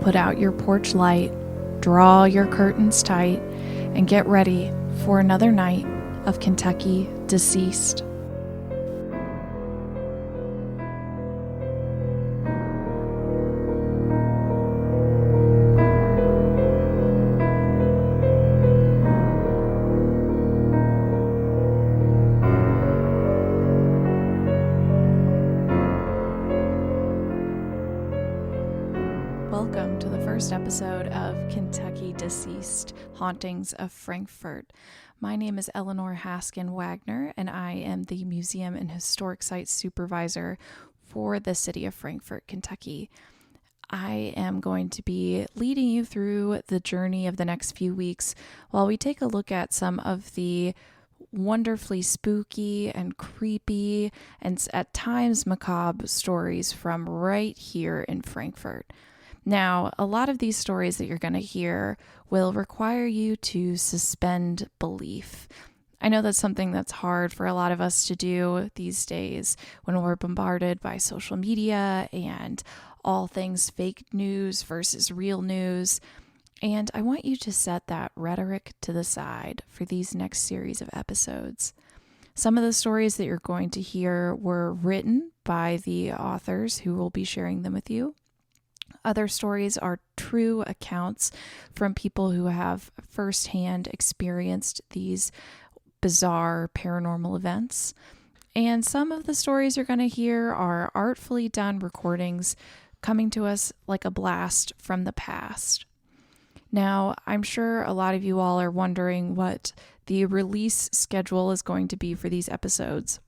put out your porch light, draw your curtains tight, and get ready for another night of Kentucky Deceased. Welcome to the first episode of Kentucky Deceased, Hauntings of Frankfort. My name is Eleanor Hasken-Wagner, and I am the Museum and Historic Sites Supervisor for the city of Frankfort, Kentucky. I am going to be leading you through the journey of the next few weeks while we take a look at some of the wonderfully spooky and creepy and at times macabre stories from right here in Frankfort. Now, a lot of these stories that you're going to hear will require you to suspend belief. I know that's something that's hard for a lot of us to do these days when we're bombarded by social media and all things fake news versus real news. And I want you to set that rhetoric to the side for these next series of episodes. Some of the stories that you're going to hear were written by the authors who will be sharing them with you. Other stories are true accounts from people who have firsthand experienced these bizarre paranormal events. And some of the stories you're going to hear are artfully done recordings coming to us like a blast from the past. Now, I'm sure a lot of you all are wondering what the release schedule is going to be for these episodes.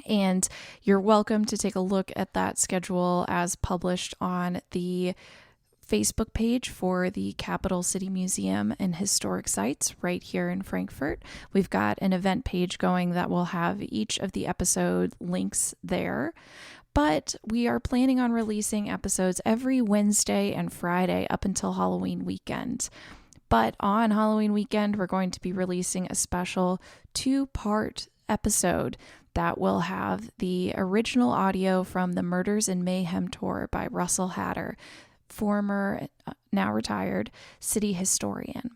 And you're welcome to take a look at that schedule as published on the Facebook page for the Capital City Museum and Historic Sites right here in Frankfort. We've got an event page going that will have each of the episode links there. But we are planning on releasing episodes every Wednesday and Friday up until Halloween weekend. But on Halloween weekend, we're going to be releasing a special 2-part episode that will have the original audio from the Murders and Mayhem tour by Russell Hatter, former, now retired, city historian.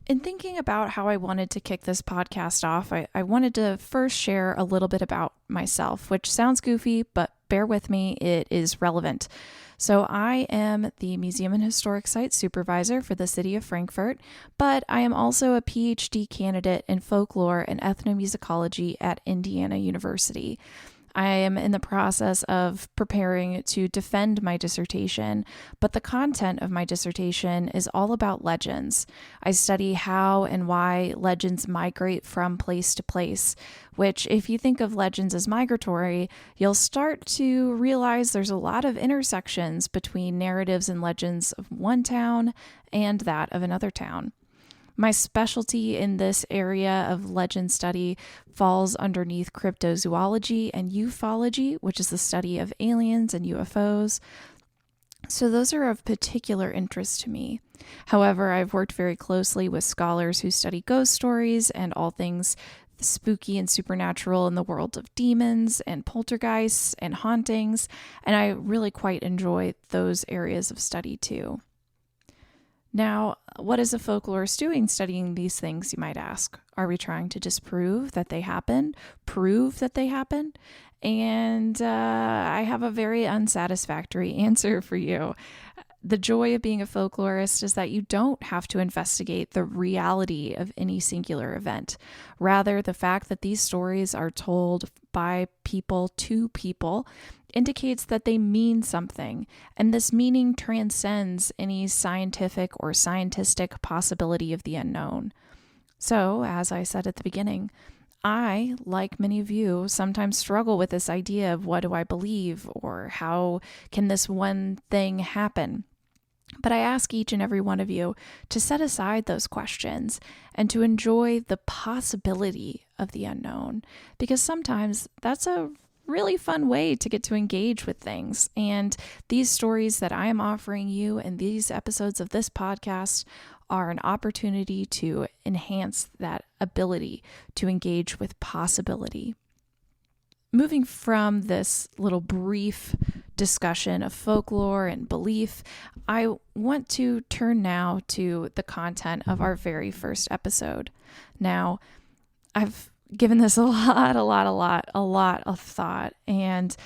In thinking about how I wanted to kick this podcast off, I wanted to first share a little bit about myself, which sounds goofy, but bear with me, it is relevant. So I am the Museum and Historic Sites Supervisor for the city of Frankfort, but I am also a PhD candidate in folklore and ethnomusicology at Indiana University. I am in the process of preparing to defend my dissertation, but the content of my dissertation is all about legends. I study how and why legends migrate from place to place, which if you think of legends as migratory, you'll start to realize there's a lot of intersections between narratives and legends of one town and that of another town. My specialty in this area of legend study falls underneath cryptozoology and ufology, which is the study of aliens and UFOs. So those are of particular interest to me. However, I've worked very closely with scholars who study ghost stories and all things spooky and supernatural in the world of demons and poltergeists and hauntings, and I really quite enjoy those areas of study too. Now, what is a folklorist doing studying these things, you might ask? Are we trying to disprove that they happen? Prove that they happen? And I have a very unsatisfactory answer for you. The joy of being a folklorist is that you don't have to investigate the reality of any singular event. Rather, the fact that these stories are told by people to people indicates that they mean something, and this meaning transcends any scientific or scientistic possibility of the unknown. So, as I said at the beginning, I, like many of you, sometimes struggle with this idea of what do I believe or how can this one thing happen? But I ask each and every one of you to set aside those questions and to enjoy the possibility of the unknown, because sometimes that's a really fun way to get to engage with things. And these stories that I am offering you in these episodes of this podcast are an opportunity to enhance that ability to engage with possibility. Moving from this little brief discussion of folklore and belief, I want to turn now to the content of our very first episode. Now, I've given this a lot of thought, and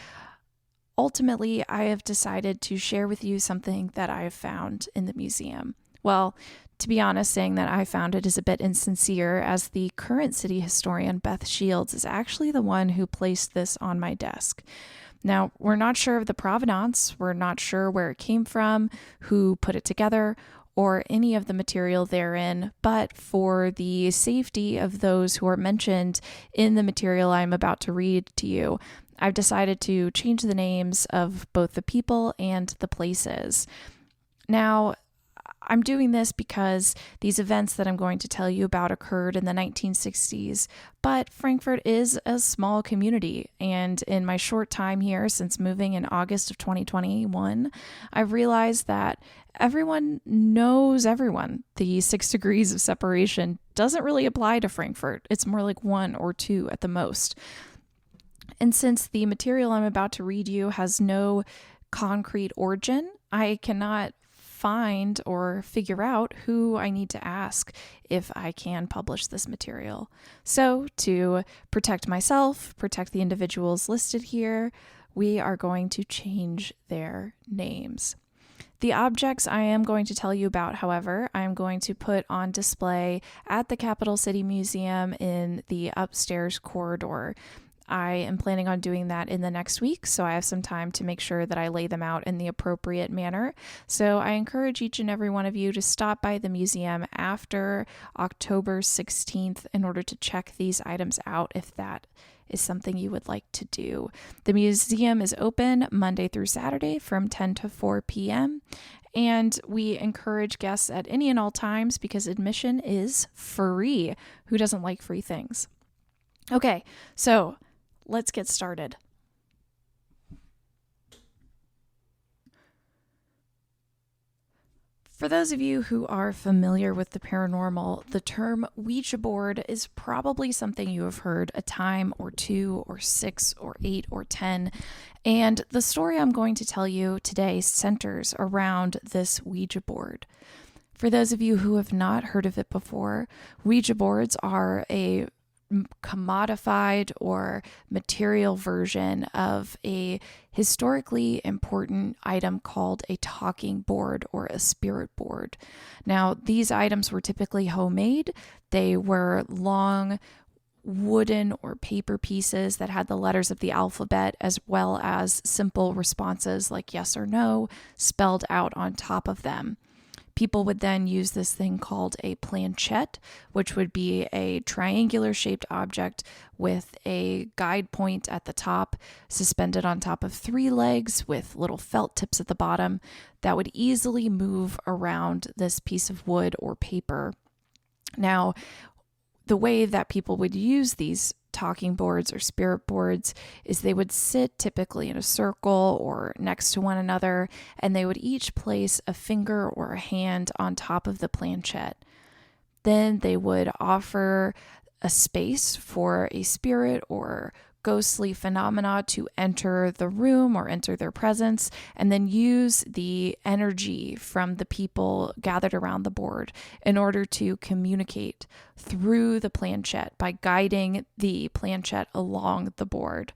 ultimately, I have decided to share with you something that I have found in the museum. Well, to be honest, saying that I found it is a bit insincere, as the current city historian, Beth Shields, is actually the one who placed this on my desk. Now, we're not sure of the provenance, we're not sure where it came from, who put it together, or any of the material therein, but for the safety of those who are mentioned in the material I'm about to read to you, I've decided to change the names of both the people and the places. Now, I'm doing this because these events that I'm going to tell you about occurred in the 1960s, but Frankfurt is a small community, and in my short time here since moving in August of 2021, I've realized that everyone knows everyone. The 6 degrees of separation doesn't really apply to Frankfurt. It's more like 1 or 2 at the most. And since the material I'm about to read you has no concrete origin, I cannot find or figure out who I need to ask if I can publish this material. So, to protect myself, protect the individuals listed here, we are going to change their names. The objects I am going to tell you about, however, I am going to put on display at the Capital City Museum in the upstairs corridor. I am planning on doing that in the next week, so I have some time to make sure that I lay them out in the appropriate manner. So I encourage each and every one of you to stop by the museum after October 16th in order to check these items out if that is something you would like to do. The museum is open Monday through Saturday from 10 to 4 p.m., and we encourage guests at any and all times because admission is free. Who doesn't like free things? Okay, so let's get started. For those of you who are familiar with the paranormal, the term Ouija board is probably something you have heard a time or 2 or 6 or 8 or 10. And the story I'm going to tell you today centers around this Ouija board. For those of you who have not heard of it before, Ouija boards are a commodified or material version of a historically important item called a talking board or a spirit board. Now, these items were typically homemade. They were long wooden or paper pieces that had the letters of the alphabet as well as simple responses like yes or no spelled out on top of them. People would then use this thing called a planchette, which would be a triangular shaped object with a guide point at the top, suspended on top of 3 legs with little felt tips at the bottom that would easily move around this piece of wood or paper. Now, the way that people would use these talking boards or spirit boards is they would sit typically in a circle or next to one another, and they would each place a finger or a hand on top of the planchette. Then they would offer a space for a spirit or ghostly phenomena to enter the room or enter their presence, and then use the energy from the people gathered around the board in order to communicate through the planchette by guiding the planchette along the board.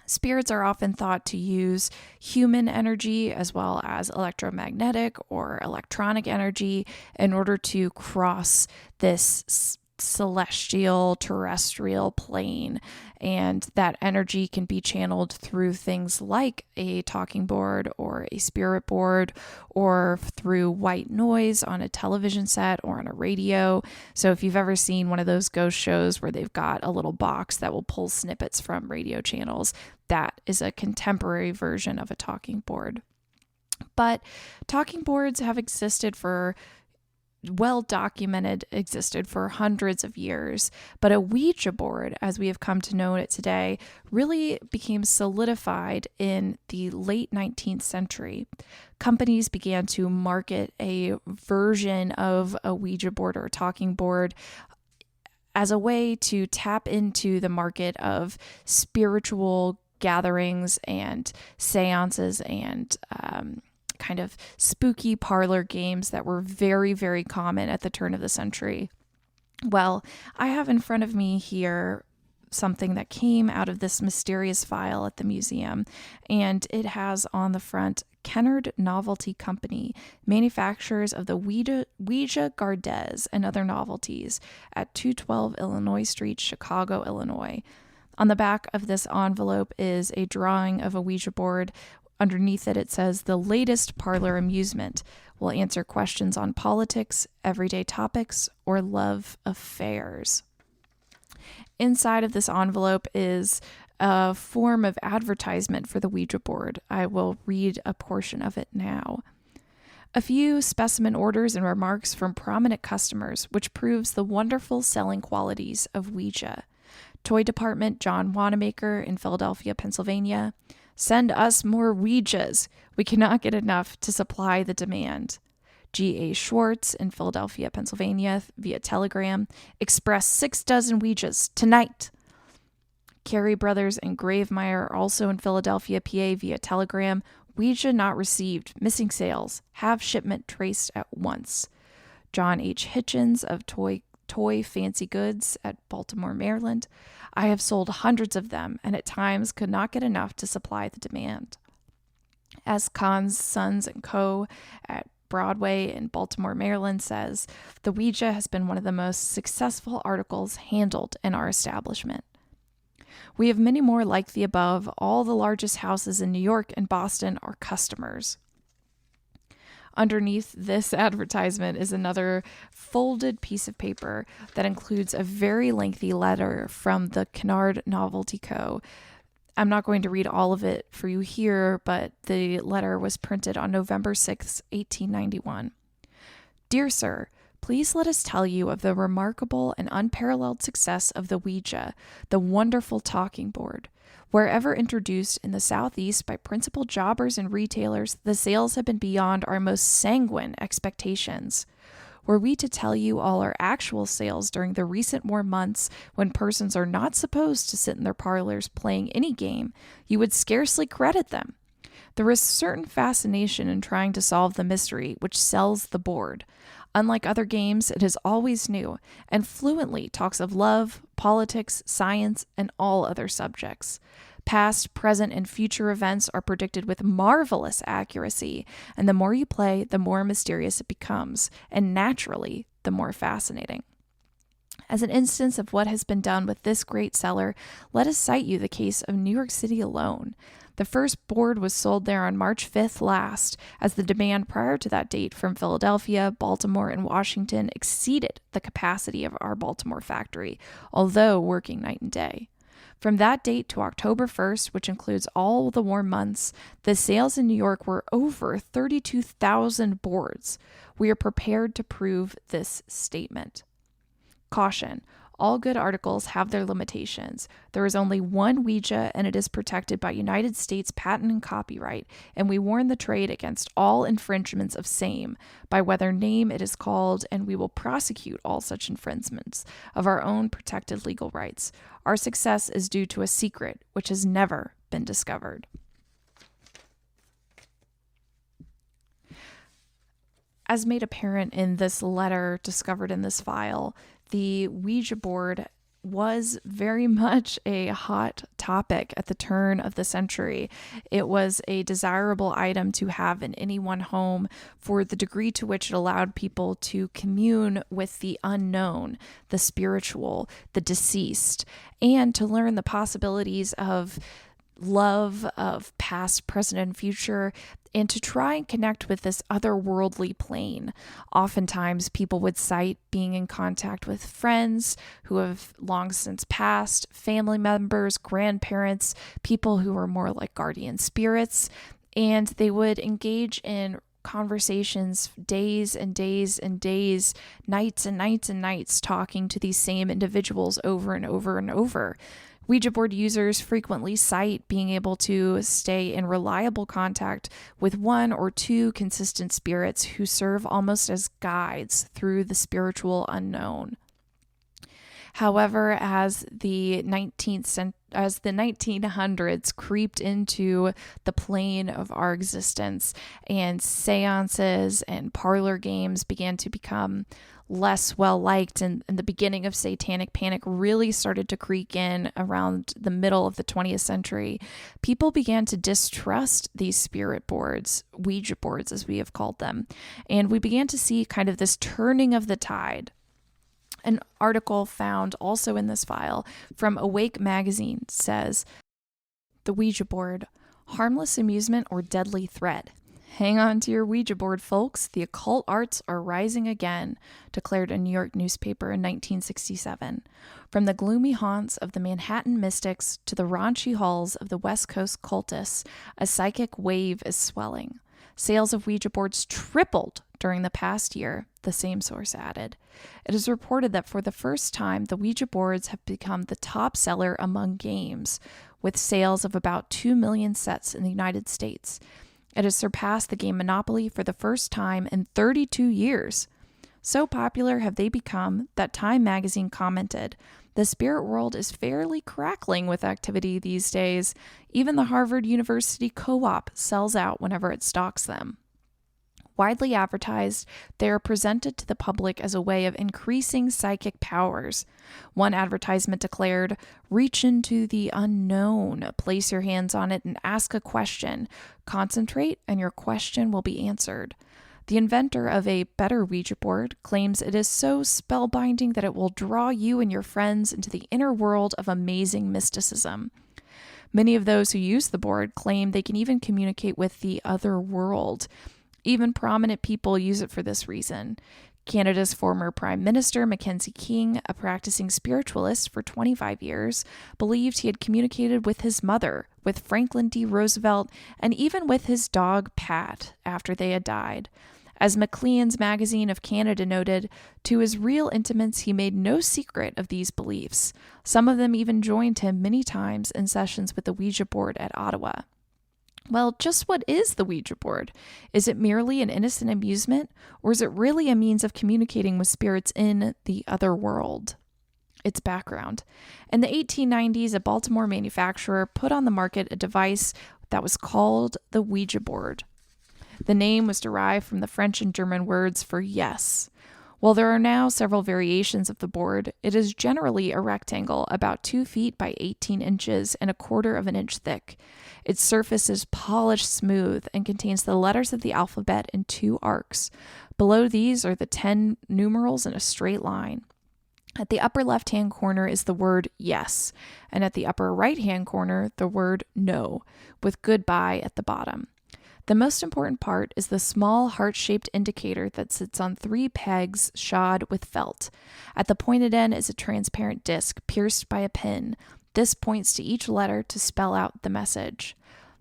Spirits are often thought to use human energy as well as electromagnetic or electronic energy in order to cross this celestial terrestrial plane, and that energy can be channeled through things like a talking board or a spirit board or through white noise on a television set or on a radio. So if you've ever seen one of those ghost shows where they've got a little box that will pull snippets from radio channels, that is a contemporary version of a talking board. But talking boards have existed for existed for hundreds of years, but a Ouija board, as we have come to know it today, really became solidified in the late 19th century. Companies began to market a version of a Ouija board or a talking board as a way to tap into the market of spiritual gatherings and seances and kind of spooky parlor games that were very, very common at the turn of the century. Well, I have in front of me here something that came out of this mysterious file at the museum, and it has on the front Kennard Novelty Company, manufacturers of the Ouija Boards and other novelties at 212 Illinois Street, Chicago, Illinois. On the back of this envelope is a drawing of a Ouija board. Underneath it, it says, "The latest parlor amusement will answer questions on politics, everyday topics, or love affairs." Inside of this envelope is a form of advertisement for the Ouija board. I will read a portion of it now. "A few specimen orders and remarks from prominent customers, which proves the wonderful selling qualities of Ouija. Toy Department John Wanamaker in Philadelphia, Pennsylvania. Send us more Ouijas. We cannot get enough to supply the demand. G.A. Schwartz in Philadelphia, Pennsylvania, via telegram. Express 6 dozen Ouijas tonight. Carey Brothers and Gravemeyer, also in Philadelphia, PA, via telegram. Ouija not received. Missing sales. Have shipment traced at once. John H. Hitchens of Toy Fancy Goods at Baltimore, Maryland. I have sold hundreds of them and at times could not get enough to supply the demand. S. Kahn's Sons & Co. at Broadway in Baltimore, Maryland says, the Ouija has been one of the most successful articles handled in our establishment. We have many more like the above. All the largest houses in New York and Boston are customers." Underneath this advertisement is another folded piece of paper that includes a very lengthy letter from the Kennard Novelty Co. I'm not going to read all of it for you here, but the letter was printed on November 6, 1891. "Dear Sir, please let us tell you of the remarkable and unparalleled success of the Ouija, the wonderful talking board. Wherever introduced in the Southeast by principal jobbers and retailers, the sales have been beyond our most sanguine expectations. Were we to tell you all our actual sales during the recent warm months, when persons are not supposed to sit in their parlors playing any game, you would scarcely credit them. There is certain fascination in trying to solve the mystery which sells the board. Unlike other games, it is always new, and fluently talks of love, politics, science, and all other subjects. Past, present, and future events are predicted with marvelous accuracy, and the more you play, the more mysterious it becomes, and naturally, the more fascinating. As an instance of what has been done with this great seller, let us cite you the case of New York City alone. The first board was sold there on March 5th last, as the demand prior to that date from Philadelphia, Baltimore, and Washington exceeded the capacity of our Baltimore factory, although working night and day. From that date to October 1st, which includes all the warm months, the sales in New York were over 32,000 boards. We are prepared to prove this statement. Caution. All good articles have their limitations. There is only one Ouija, and it is protected by United States patent and copyright, and we warn the trade against all infringements of same, by whether name it is called, and we will prosecute all such infringements of our own protected legal rights. Our success is due to a secret which has never been discovered. As made apparent in this letter discovered in this file, the Ouija board was very much a hot topic at the turn of the century. It was a desirable item to have in any one home for the degree to which it allowed people to commune with the unknown, the spiritual, the deceased, and to learn the possibilities of love, of past, present, and future, and to try and connect with this otherworldly plane. Oftentimes, people would cite being in contact with friends who have long since passed, family members, grandparents, people who are more like guardian spirits, and they would engage in conversations days and days and days, nights and nights and nights, talking to these same individuals over and over and over. Ouija board users frequently cite being able to stay in reliable contact with one or two consistent spirits who serve almost as guides through the spiritual unknown. However, as the 1900s creeped into the plane of our existence and seances and parlor games began to become less well liked, and the beginning of satanic panic really started to creep in around the middle of the 20th century, people began to distrust these spirit boards, Ouija boards as we have called them, and we began to see kind of this turning of the tide. An article found also in this file from Awake magazine says, "The Ouija board, harmless amusement or deadly threat? Hang on to your Ouija board, folks. The occult arts are rising again," declared a New York newspaper in 1967. From the gloomy haunts of the Manhattan mystics to the raunchy halls of the West Coast cultists, a psychic wave is swelling. Sales of Ouija boards tripled during the past year, the same source added. It is reported that for the first time, the Ouija boards have become the top seller among games, with sales of about 2 million sets in the United States. It has surpassed the game Monopoly for the first time in 32 years. So popular have they become that Time magazine commented, "The spirit world is fairly crackling with activity these days. Even the Harvard University Co-op sells out whenever it stocks them." Widely advertised, they are presented to the public as a way of increasing psychic powers. One advertisement declared, "Reach into the unknown, place your hands on it and ask a question. Concentrate and your question will be answered." The inventor of a better Ouija board claims it is so spellbinding that it will draw you and your friends into the inner world of amazing mysticism. Many of those who use the board claim they can even communicate with the other world. Even prominent people use it for this reason. Canada's former Prime Minister, Mackenzie King, a practicing spiritualist for 25 years, believed he had communicated with his mother, with Franklin D. Roosevelt, and even with his dog Pat after they had died. As Maclean's Magazine of Canada noted, to his real intimates he made no secret of these beliefs. Some of them even joined him many times in sessions with the Ouija board at Ottawa. Well, just what is the Ouija board? Is it merely an innocent amusement, or is it really a means of communicating with spirits in the other world? Its background. In the 1890s, a Baltimore manufacturer put on the market a device that was called the Ouija board. The name was derived from the French and German words for yes. While there are now several variations of the board, it is generally a rectangle about 2 feet by 18 inches and 1/4 of an inch thick. Its surface is polished smooth and contains the letters of the alphabet in 2 arcs. Below these are the 10 numerals in a straight line. At the upper left-hand corner is the word yes, and at the upper right-hand corner, the word no, with goodbye at the bottom. The most important part is the small heart-shaped indicator that sits on 3 pegs shod with felt. At the pointed end is a transparent disc pierced by a pin. This points to each letter to spell out the message.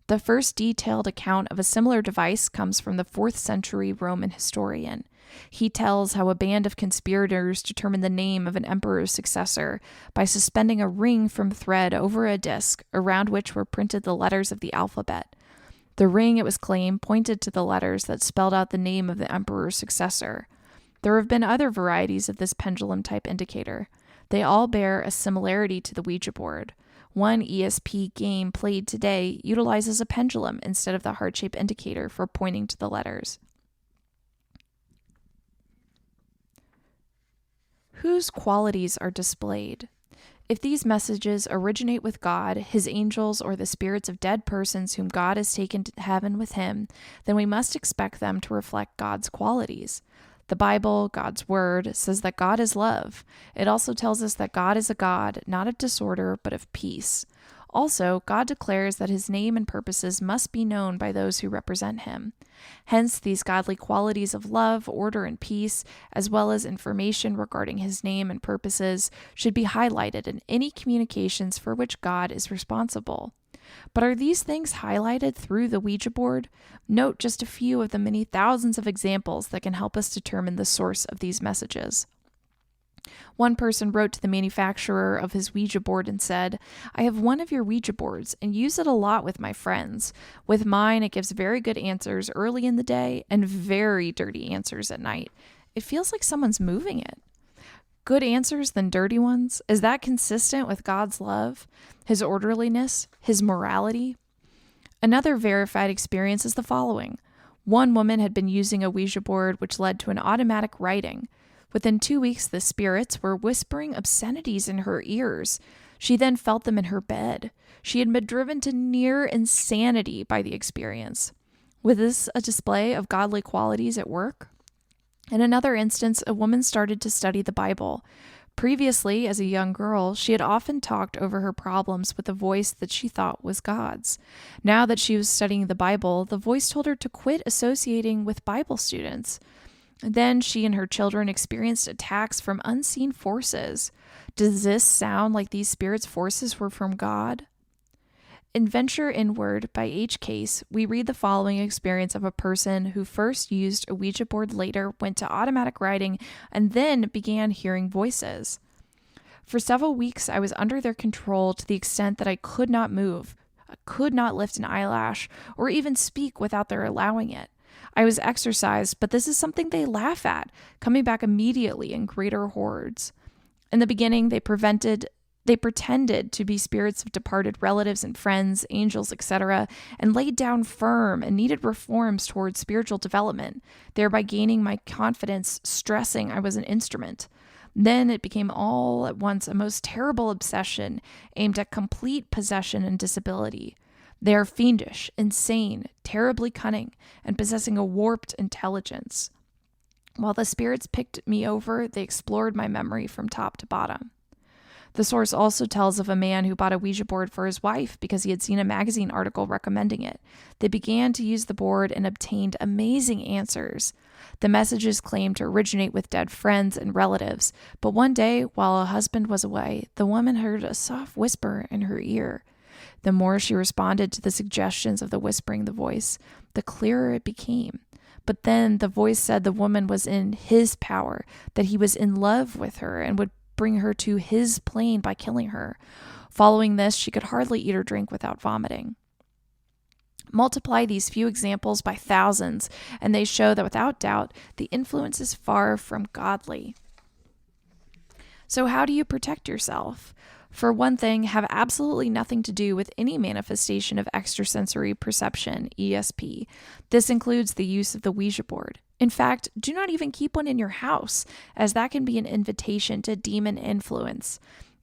The first detailed account of a similar device comes from the 4th century Roman historian. He tells how a band of conspirators determined the name of an emperor's successor by suspending a ring from thread over a disc around which were printed the letters of the alphabet. The ring, it was claimed, pointed to the letters that spelled out the name of the emperor's successor. There have been other varieties of this pendulum-type indicator. They all bear a similarity to the Ouija board. One ESP game played today utilizes a pendulum instead of the heart-shaped indicator for pointing to the letters. Whose qualities are displayed? If these messages originate with God, his angels, or the spirits of dead persons whom God has taken to heaven with him, then we must expect them to reflect God's qualities. The Bible, God's word, says that God is love. It also tells us that God is a God, not of disorder, but of peace. Also, God declares that his name and purposes must be known by those who represent him. Hence, these godly qualities of love, order, and peace, as well as information regarding his name and purposes, should be highlighted in any communications for which God is responsible. But are these things highlighted through the Ouija board? Note just a few of the many thousands of examples that can help us determine the source of these messages. One person wrote to the manufacturer of his Ouija board and said, "I have one of your Ouija boards and use it a lot with my friends. With mine, it gives very good answers early in the day and very dirty answers at night. It feels like someone's moving it." good answers than dirty ones? Is that consistent with God's love, his orderliness, his morality? Another verified experience is the following. One woman had been using a Ouija board, which led to an automatic writing. Within 2 weeks, the spirits were whispering obscenities in her ears. She then felt them in her bed. She had been driven to near insanity by the experience. Was this a display of godly qualities at work? In another instance, a woman started to study the Bible. Previously, as a young girl, she had often talked over her problems with a voice that she thought was God's. Now that she was studying the Bible, the voice told her to quit associating with Bible students. Then she and her children experienced attacks from unseen forces. Does this sound like these spirits' forces were from God? In Venture Inward by H. Case, we read the following experience of a person who first used a Ouija board, later went to automatic writing, and then began hearing voices. For several weeks, I was under their control to the extent that I could not move, I could not lift an eyelash, or even speak without their allowing it. I was exorcised, but this is something they laugh at, coming back immediately in greater hordes. In the beginning, they pretended to be spirits of departed relatives and friends, angels, etc., and laid down firm and needed reforms towards spiritual development, thereby gaining my confidence, stressing I was an instrument. Then it became all at once a most terrible obsession aimed at complete possession and disability. They are fiendish, insane, terribly cunning, and possessing a warped intelligence. While the spirits picked me over, they explored my memory from top to bottom. The source also tells of a man who bought a Ouija board for his wife because he had seen a magazine article recommending it. They began to use the board and obtained amazing answers. The messages claimed to originate with dead friends and relatives, but one day, while her husband was away, the woman heard a soft whisper in her ear. The more she responded to the suggestions of the whispering the voice, the clearer it became. But then the voice said the woman was in his power, that he was in love with her and would bring her to his plane by killing her. Following this, she could hardly eat or drink without vomiting. Multiply these few examples by thousands, and they show that without doubt, the influence is far from godly. So how do you protect yourself? For one thing, have absolutely nothing to do with any manifestation of extrasensory perception, ESP. This includes the use of the Ouija board. In fact, do not even keep one in your house, as that can be an invitation to demon influence.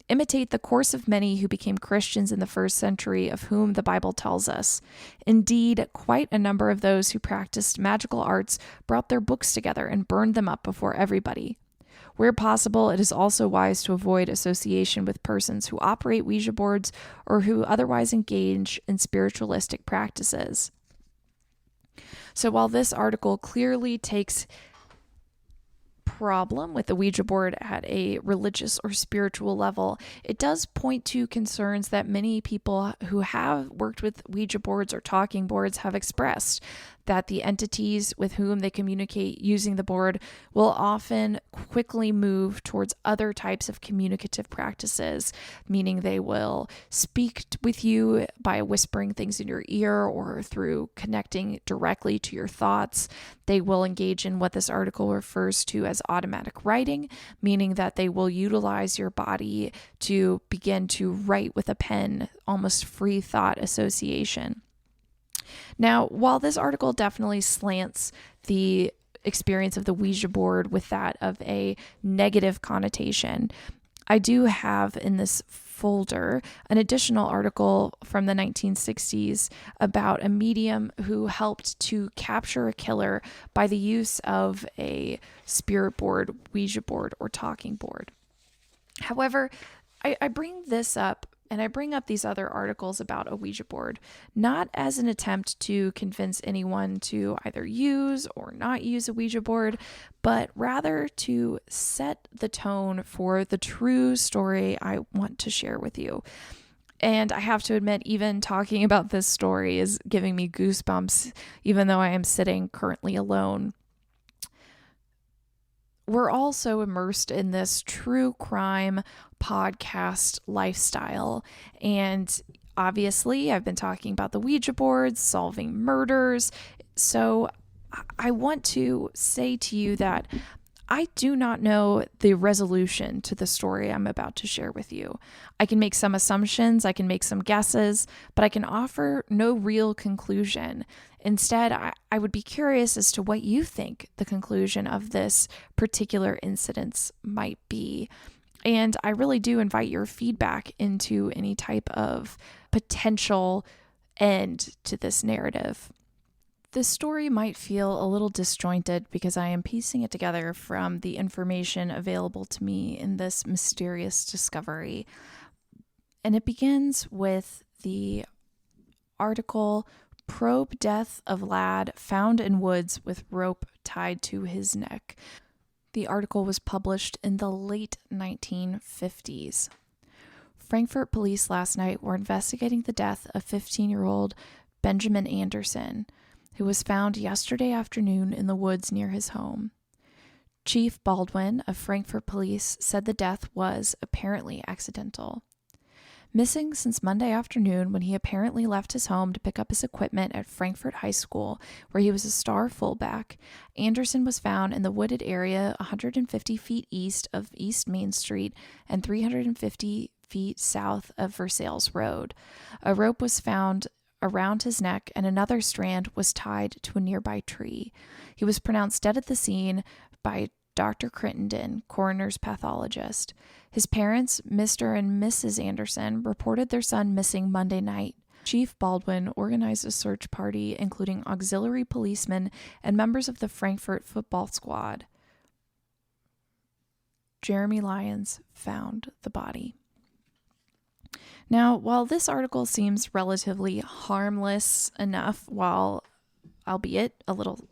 Imitate the course of many who became Christians in the first century, of whom the Bible tells us. Indeed, quite a number of those who practiced magical arts brought their books together and burned them up before everybody. Where possible, it is also wise to avoid association with persons who operate Ouija boards or who otherwise engage in spiritualistic practices. So while this article clearly takes problem with the Ouija board at a religious or spiritual level, it does point to concerns that many people who have worked with Ouija boards or talking boards have expressed, that the entities with whom they communicate using the board will often quickly move towards other types of communicative practices, meaning they will speak with you by whispering things in your ear or through connecting directly to your thoughts. They will engage in what this article refers to as automatic writing, meaning that they will utilize your body to begin to write with a pen, almost free thought association. Now, while this article definitely slants the experience of the Ouija board with that of a negative connotation, I do have in this folder an additional article from the 1960s about a medium who helped to capture a killer by the use of a spirit board, Ouija board, or talking board. However, I bring this up, and I bring up these other articles about a Ouija board, not as an attempt to convince anyone to either use or not use a Ouija board, but rather to set the tone for the true story I want to share with you. And I have to admit, even talking about this story is giving me goosebumps, even though I am sitting currently alone. We're also immersed in this true crime podcast lifestyle. And obviously, I've been talking about the Ouija boards, solving murders. So I want to say to you that I do not know the resolution to the story I'm about to share with you. I can make some assumptions, I can make some guesses, but I can offer no real conclusion. Instead, I would be curious as to what you think the conclusion of this particular incident might be. And I really do invite your feedback into any type of potential end to this narrative. This story might feel a little disjointed because I am piecing it together from the information available to me in this mysterious discovery. And it begins with the article, "Probe Death of Lad Found in Woods with Rope Tied to His Neck." The article was published in the late 1950s. Frankfurt police last night were investigating the death of 15-year-old Benjamin Anderson, who was found yesterday afternoon in the woods near his home. Chief Baldwin of Frankfurt Police said the death was apparently accidental. Missing since Monday afternoon when he apparently left his home to pick up his equipment at Frankfurt High School, where he was a star fullback, Anderson was found in the wooded area 150 feet east of East Main Street and 350 feet south of Versailles Road. A rope was found around his neck, and another strand was tied to a nearby tree. He was pronounced dead at the scene by Dr. Crittenden, coroner's pathologist. His parents, Mr. and Mrs. Anderson, reported their son missing Monday night. Chief Baldwin organized a search party, including auxiliary policemen and members of the Frankfurt football squad. Jeremy Lyons found the body. Now, while this article seems relatively harmless enough, while albeit a little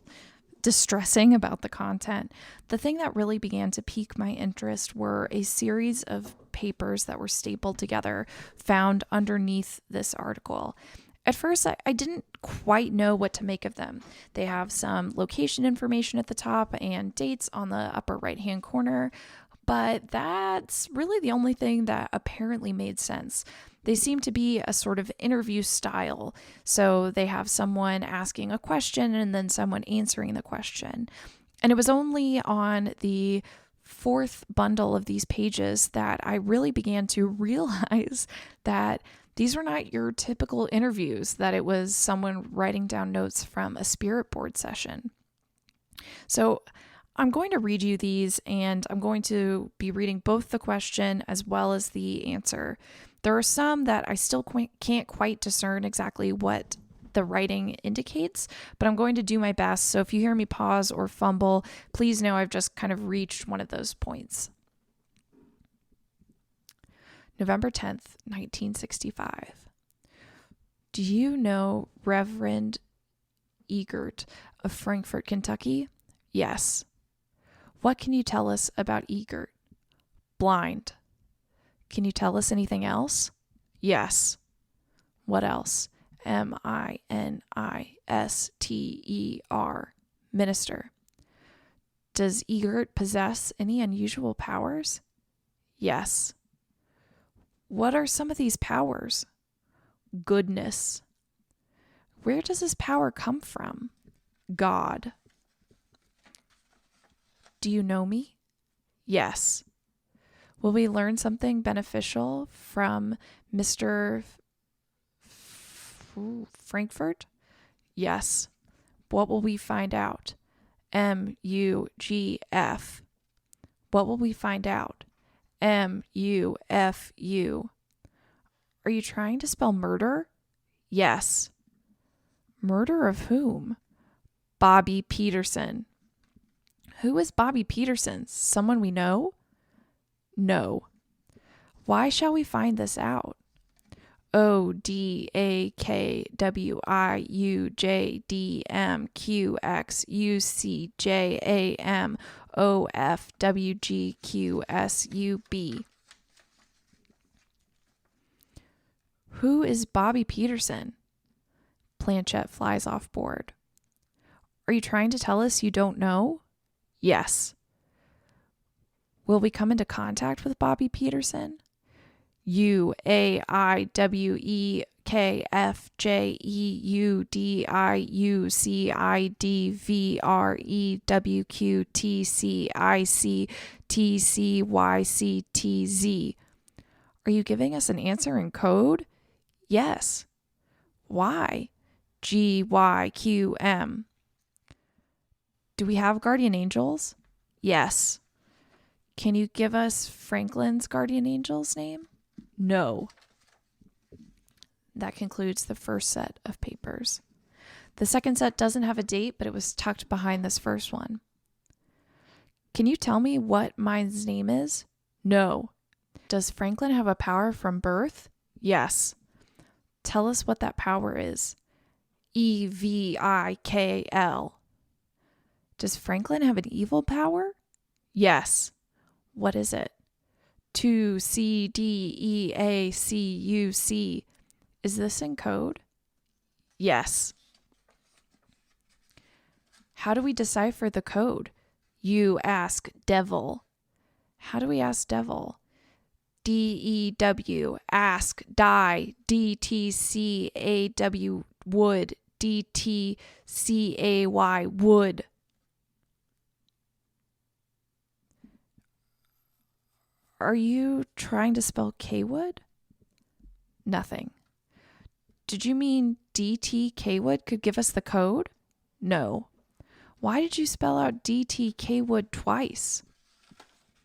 distressing about the content, the thing that really began to pique my interest were a series of papers that were stapled together found underneath this article. At first, I didn't quite know what to make of them. They have some location information at the top and dates on the upper right-hand corner, but that's really the only thing that apparently made sense. They seem to be a sort of interview style. So they have someone asking a question and then someone answering the question. And it was only on the fourth bundle of these pages that I really began to realize that these were not your typical interviews, that it was someone writing down notes from a spirit board session. So I'm going to read you these, and I'm going to be reading both the question as well as the answer. There are some that I still can't quite discern exactly what the writing indicates, but I'm going to do my best. So if you hear me pause or fumble, please know I've just kind of reached one of those points. November 10th, 1965. Do you know Reverend Egert of Frankfort, Kentucky? Yes. What can you tell us about Egert? Blind. Can you tell us anything else? Yes. What else? Minister. Minister. Does Egert possess any unusual powers? Yes. What are some of these powers? Goodness. Where does his power come from? God. Do you know me? Yes. Will we learn something beneficial from Mr. Frankfurt? Yes. What will we find out? MUGF. What will we find out? MUFU. Are you trying to spell murder? Yes. Murder of whom? Bobby Peterson. Who is Bobby Peterson? Someone we know? No. Why shall we find this out? ODAKWIUJDMQXUCJAMOFWGQSUB. Who is Bobby Peterson? Planchette flies off board. Are you trying to tell us you don't know? Yes. Will we come into contact with Bobby Peterson? UAIWE Are you giving us an answer in code? Yes. Why? GYQM. Do we have guardian angels? Yes. Can you give us Franklin's guardian angel's name? No. That concludes the first set of papers. The second set doesn't have a date, but it was tucked behind this first one. Can you tell me what mine's name is? No. Does Franklin have a power from birth? Yes. Tell us what that power is. EVIKL. Does Franklin have an evil power? Yes. What is it? 2CDEACUC. Is this in code? Yes. How do we decipher the code? You ask devil. How do we ask devil? DEW, ask, die, DTCAW, wood, DTCAY, wood. Are you trying to spell K-wood? Nothing. Did you mean DT K-wood could give us the code? No. Why did you spell out DT K-wood twice?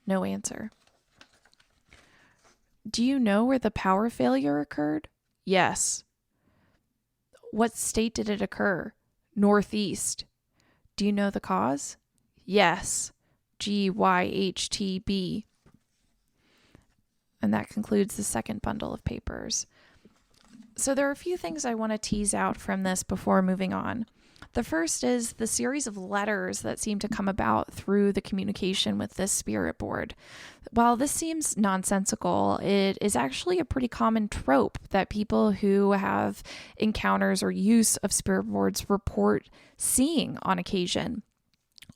No answer. Do you know where the power failure occurred? Yes. What state did it occur? Northeast. Do you know the cause? Yes. GYHTB. And that concludes the second bundle of papers. So there are a few things I want to tease out from this before moving on. The first is the series of letters that seem to come about through the communication with this spirit board. While this seems nonsensical, it is actually a pretty common trope that people who have encounters or use of spirit boards report seeing on occasion.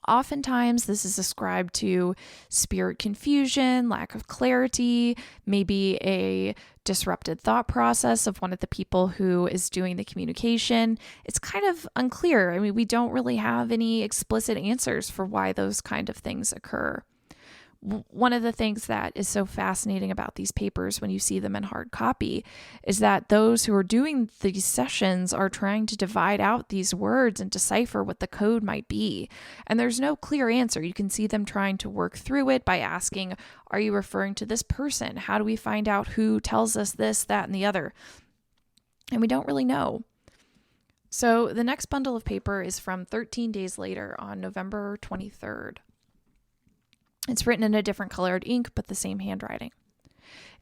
Oftentimes, this is ascribed to spirit confusion, lack of clarity, maybe a disrupted thought process of one of the people who is doing the communication. It's kind of unclear. I mean, we don't really have any explicit answers for why those kind of things occur. One of the things that is so fascinating about these papers when you see them in hard copy is that those who are doing these sessions are trying to divide out these words and decipher what the code might be. And there's no clear answer. You can see them trying to work through it by asking, are you referring to this person? How do we find out who tells us this, that, and the other? And we don't really know. So the next bundle of paper is from 13 days later on November 23rd. It's written in a different colored ink, but the same handwriting.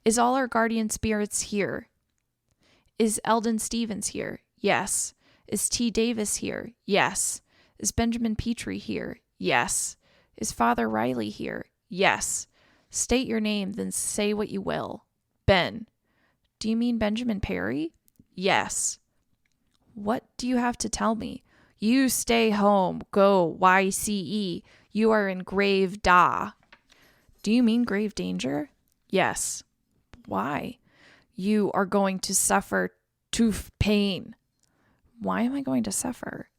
Is all our guardian spirits here? Is Eldon Stevens here? Yes. Is T. Davis here? Yes. Is Benjamin Petrie here? Yes. Is Father Riley here? Yes. State your name, then say what you will. Ben. Do you mean Benjamin Perry? Yes. What do you have to tell me? You stay home. Go, YCE. You are in grave da. Do you mean grave danger? Yes. Why? You are going to suffer tooth pain. Why am I going to suffer?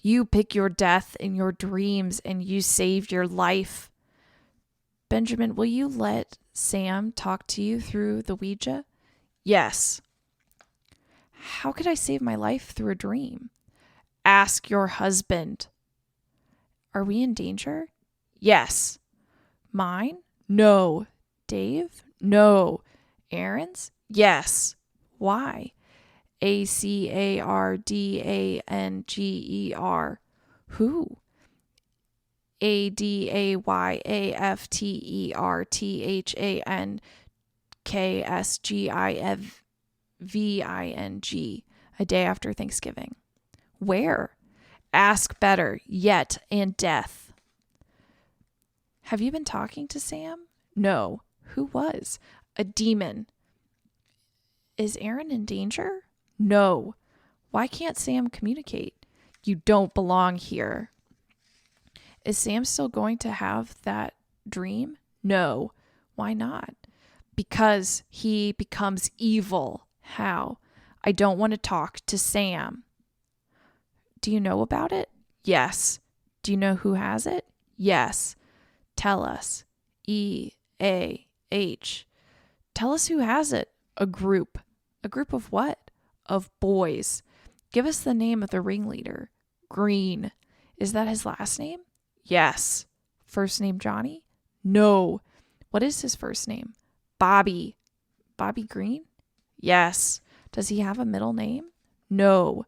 You pick your death in your dreams and you saved your life. Benjamin, will you let Sam talk to you through the Ouija? Yes. How could I save my life through a dream? Ask your husband. Are we in danger? Yes. Mine? No. Dave? No. Aaron's? Yes. Why? ACARDANGER. Who? ADAYAFTERTANKSGIVING. A day after Thanksgiving. Where? Ask better, yet, and death. Have you been talking to Sam? No. Who was? A demon. Is Aaron in danger? No. Why can't Sam communicate? You don't belong here. Is Sam still going to have that dream? No. Why not? Because he becomes evil. How? I don't want to talk to Sam. Do you know about it? Yes. Do you know who has it? Yes. Tell us. E-A-H. Tell us who has it. A group. A group of what? Of boys. Give us the name of the ringleader. Green. Is that his last name? Yes. First name Johnny? No. What is his first name? Bobby. Bobby Green? Yes. Does he have a middle name? No.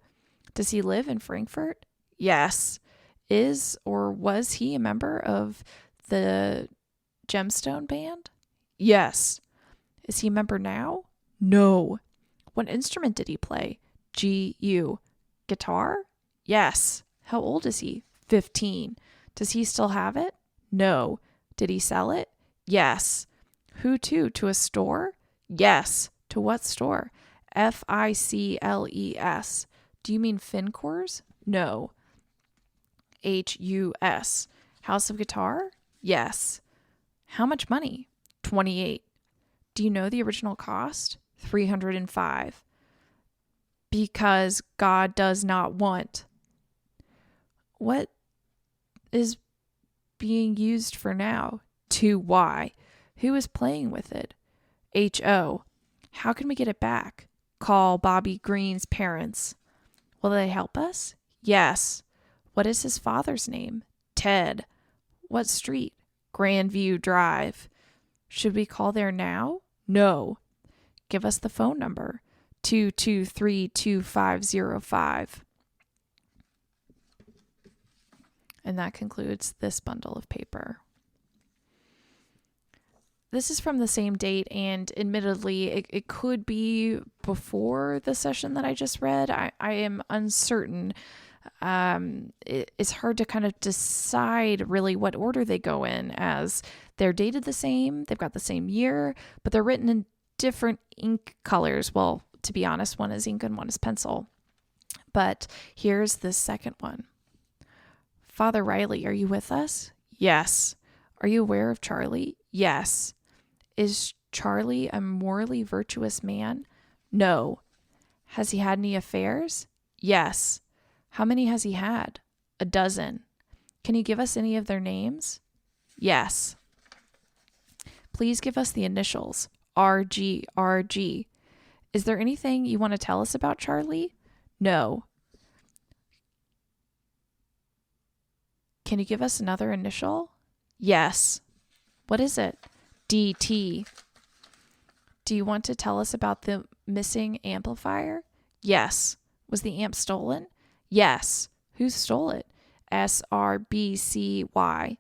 Does he live in Frankfurt? Yes. Is or was he a member of the Gemstone Band? Yes. Is he a member now? No. What instrument did he play? G-U. Guitar? Yes. How old is he? 15. Does he still have it? No. Did he sell it? Yes. Who to? To a store? Yes. To what store? F-I-C-L-E-S. Do you mean Fincore's? No. H-U-S. House of Guitar? Yes. How much money? 28. Do you know the original cost? 305. Because God does not want. What is being used for now? 2Y. Who is playing with it? H-O. How can we get it back? Call Bobby Green's parents. Will they help us? Yes. What is his father's name? Ted. What street? Grandview Drive. Should we call there now? No. Give us the phone number. 223-2505. And that concludes this bundle of paper. This is from the same date, and admittedly, it could be before the session that I just read. I am uncertain. It's hard to kind of decide really what order they go in, as they're dated the same, they've got the same year, but they're written in different ink colors. Well, to be honest, one is ink and one is pencil. But here's the second one. Father Riley, are you with us? Yes. Are you aware of Charlie? Yes. Is Charlie a morally virtuous man? No. Has he had any affairs? Yes. How many has he had? 12. Can you give us any of their names? Yes. Please give us the initials. RG. Is there anything you want to tell us about Charlie? No. Can you give us another initial? Yes. What is it? DT. Do you want to tell us about the missing amplifier? Yes. Was the amp stolen? Yes. Who stole it? SRBCY.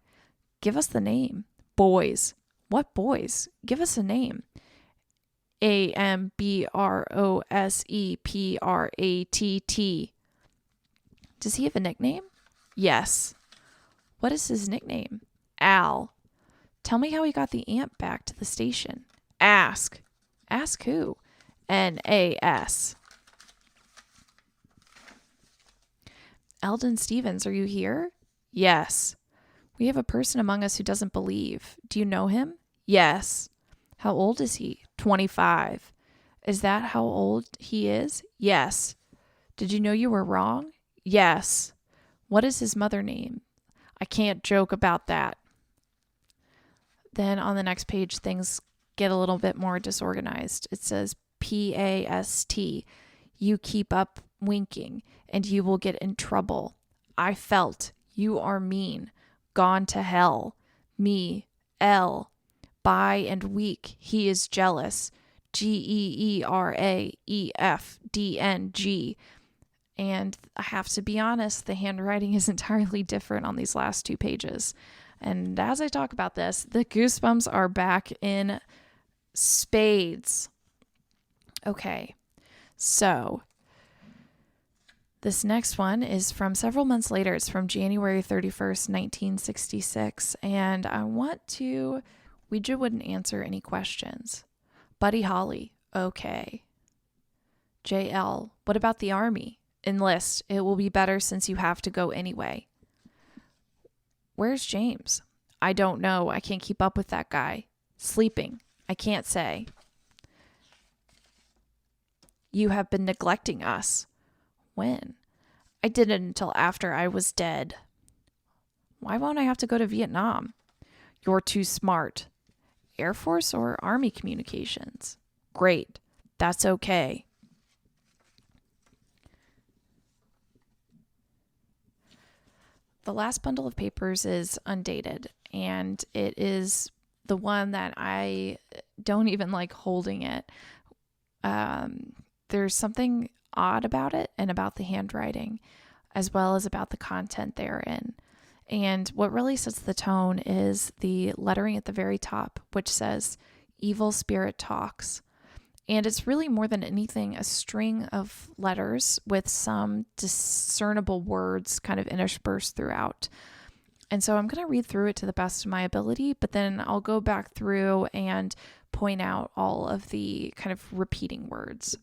Give us the name. Boys. What boys? Give us a name. AMBROSEPRATT. Does he have a nickname? Yes. What is his nickname? Al. Tell me how he got the amp back to the station. Ask. Ask who? NAS. Eldon Stevens, are you here? Yes. We have a person among us who doesn't believe. Do you know him? Yes. How old is he? 25. Is that how old he is? Yes. Did you know you were wrong? Yes. What is his mother name? I can't joke about that. Then on the next page, things get a little bit more disorganized. It says PAST. You keep up winking and you will get in trouble. I felt. You are mean. Gone to hell. Me. L. By and weak. He is jealous. GEERAEFDNG. And I have to be honest, the handwriting is entirely different on these last 2 pages. And as I talk about this, the goosebumps are back in spades. Okay, so this next one is from several months later. It's from January 31st, 1966. And I want to, Ouija wouldn't answer any questions. Buddy Holly, okay. JL, what about the army? Enlist. It will be better since you have to go anyway. Where's James? I don't know. I can't keep up with that guy. Sleeping. I can't say. You have been neglecting us. When? I didn't until after I was dead. Why won't I have to go to Vietnam? You're too smart. Air Force or Army communications? Great. That's okay. The last bundle of papers is undated, and it is the one that I don't even like holding it. There's something odd about it and about the handwriting, as well as about the content therein. And what really sets the tone is the lettering at the very top, which says, "Evil Spirit Talks." And it's really more than anything a string of letters with some discernible words kind of interspersed throughout. And so I'm going to read through it to the best of my ability, but then I'll go back through and point out all of the kind of repeating words.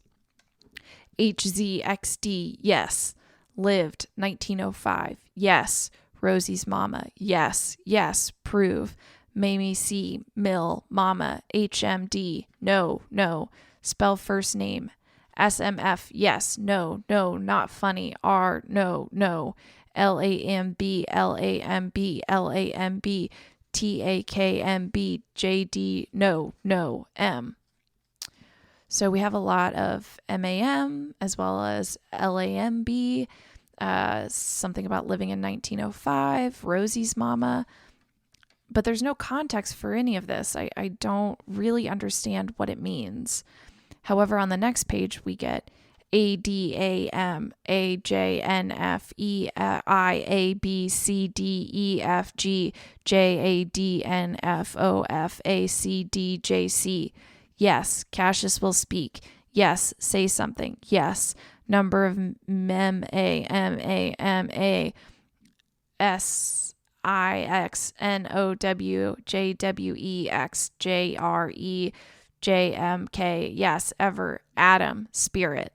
HZXD, yes. Lived, 1905, yes. Rosie's mama, yes, yes. Prove. Mamie C, Mill, mama, HMD, no, no. Spell first name. SMF, yes, no, no, not funny. R, no, no. LAMB, LAMB, LAMB, TAKMB, JD, no, no, M. So we have a lot of MAM as well as LAMB, something about living in 1905, Rosie's mama. But there's no context for any of this. I don't really understand what it means. However, on the next page, we get ADAM, AJNF, EIABCDEFG, JADNFOFACDJC. Yes, Cassius will speak. Yes, say something. Yes, number of MEMAMAMA, SIXNOWJWEXJREJMK. Yes, ever. Adam, spirit.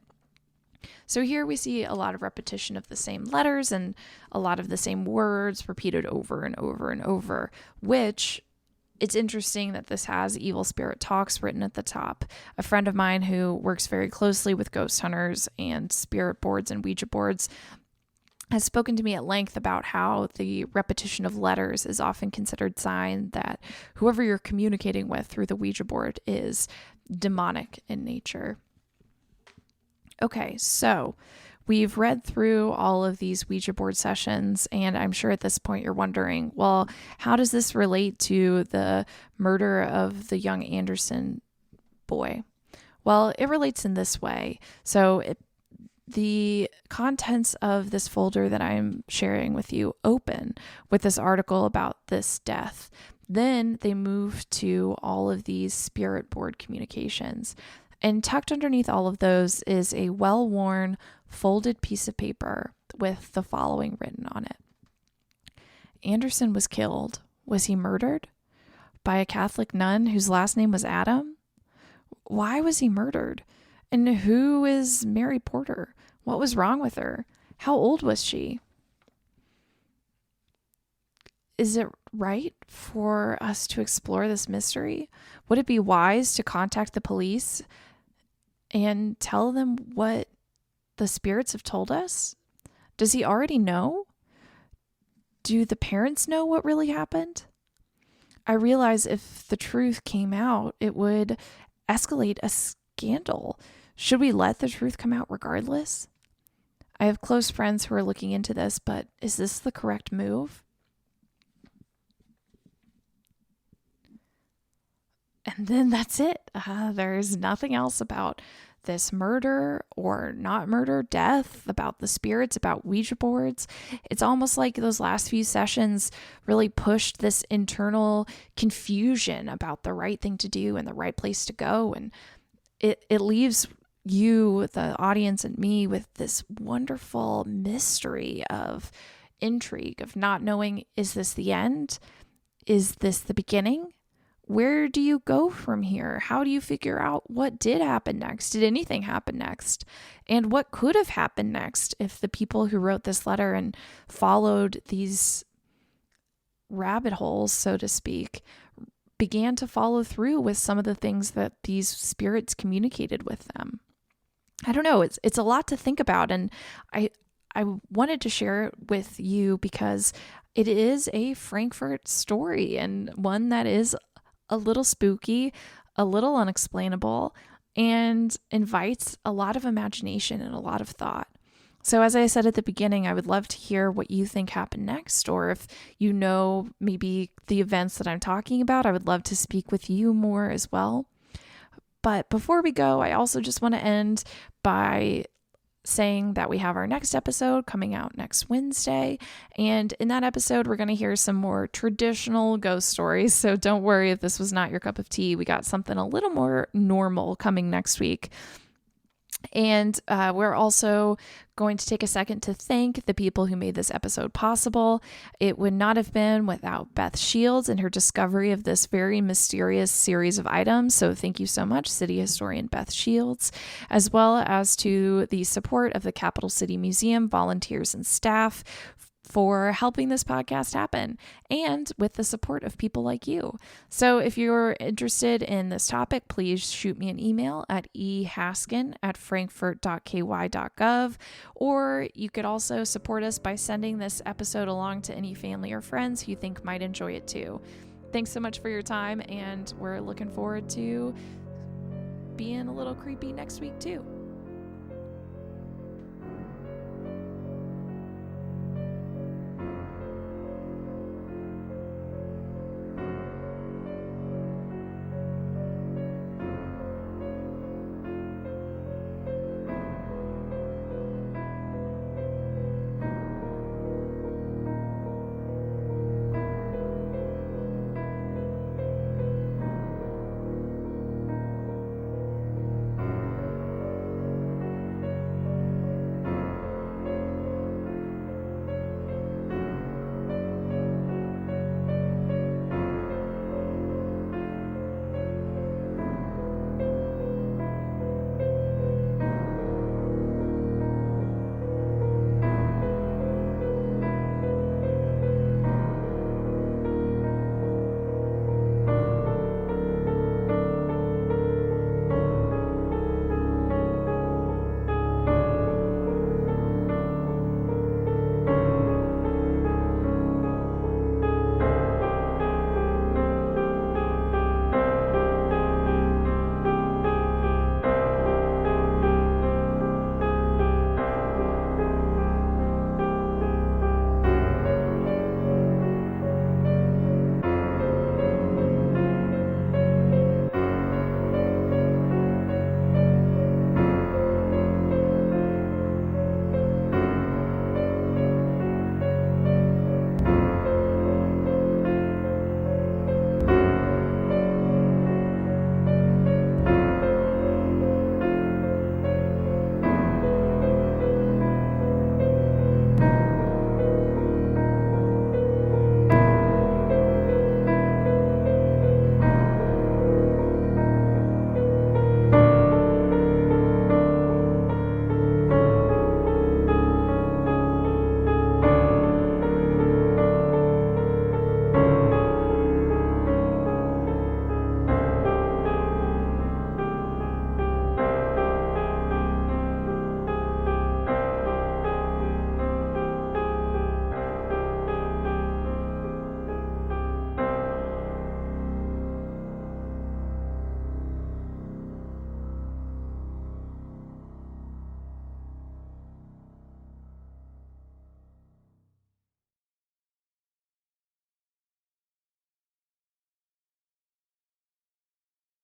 So here we see a lot of repetition of the same letters and a lot of the same words repeated over and over and over, which it's interesting that this has Evil Spirit Talks written at the top. A friend of mine who works very closely with ghost hunters and spirit boards and Ouija boards has spoken to me at length about how the repetition of letters is often considered sign that whoever you're communicating with through the Ouija board is demonic in nature. Okay, so we've read through all of these Ouija board sessions, and I'm sure at this point you're wondering, well, how does this relate to the murder of the young Anderson boy? Well, it relates in this way. So the contents of this folder that I'm sharing with you open with this article about this death. Then they move to all of these spirit board communications. And tucked underneath all of those is a well-worn, folded piece of paper with the following written on it. Anderson was killed. Was he murdered? By a Catholic nun whose last name was Adam? Why was he murdered? And who is Mary Porter? What was wrong with her? How old was she? Is it right for us to explore this mystery? Would it be wise to contact the police and tell them what the spirits have told us? Does he already know? Do the parents know what really happened? I realize if the truth came out, it would escalate a scandal. Should we let the truth come out regardless? I have close friends who are looking into this, but is this the correct move? And then that's it. There's nothing else about this murder or not murder, death, about the spirits, about Ouija boards. It's almost like those last few sessions really pushed this internal confusion about the right thing to do and the right place to go. And it leaves you, the audience, and me with this wonderful mystery of intrigue, of not knowing, is this the end? Is this the beginning? Where do you go from here? How do you figure out what did happen next? Did anything happen next? And what could have happened next if the people who wrote this letter and followed these rabbit holes, so to speak, began to follow through with some of the things that these spirits communicated with them? I don't know, it's a lot to think about, and I I wanted to share it with you because it is a Frankfurt story, and one that is a little spooky, a little unexplainable, and invites a lot of imagination and a lot of thought. So, as I said at the beginning, I would love to hear what you think happened next, or if you know maybe the events that I'm talking about, I would love to speak with you more as well. But before we go, I also just want to end by saying that we have our next episode coming out next Wednesday. And in that episode, we're going to hear some more traditional ghost stories. So don't worry if this was not your cup of tea. We got something a little more normal coming next week. And we're also going to take a second to thank the people who made this episode possible. It would not have been without Beth Shields and her discovery of this very mysterious series of items. So thank you so much, City Historian Beth Shields, as well as to the support of the Capital City Museum volunteers and staff for helping this podcast happen, and with the support of people like you. So if you're interested in this topic, please shoot me an email at ehasken@frankfurt.ky.gov, or you could also support us by sending this episode along to any family or friends who you think might enjoy it too. Thanks so much for your time, and we're looking forward to being a little creepy next week too.